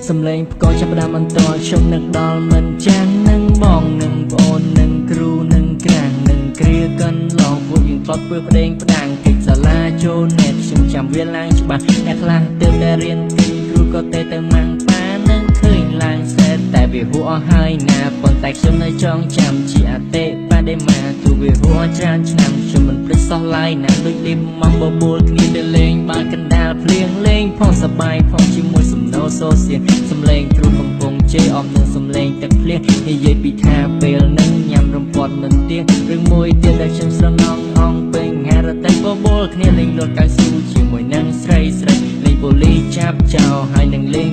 សំឡេងផ្គរចាប់ផ្ដើមបន្តខ្ញុំនឹកដល់មិនចាំងនឹងបងនឹងប្អូននឹងគ្រូនឹងក្រាំងនឹងគ្រាកន្លងពួកយើងផ្លត់ធ្វើប្តេងផ្ដាំងកិច្ចសាលាចូលនេតខ្ញុំចាំវាឡើងច្បាស់អ្នកខ្លះទើបតែរៀនពីគ្រូក៏ទេទៅម៉ាំងប៉ានឹងឃើញឡើងស្អាតតែវាហួសអស់ហើយណាប៉ុន្តែខ្ញុំនៅចងចាំជាអតិបដិមាទោះវាហួសច្រើនឆ្នាំខ្ញុំមិនភ្លេចសោះឡើយណាដូចនេះមកបបួលគ្នាទៅលេងបាល់កណ្ដាលភ្លៀងលេងផងសប្បាយផងជាមួយសំណោសូសៀងសំឡេងគ្រូកំពុងជេរអមនឹងសំឡេងទឹកភ្លៀងនិយាយពីថាពេលនឹងញ៉ាំរំពាត់មិនទៀងរឿងមួយទៀតដែលខ្ញុំស្រណងអងពេញហារតែបបួលគ្នាលេងលត់កៅស៊ូជាមួយនឹងស្រីលេងប៉ូលីសចាប់ចោលហើយនឹងលេង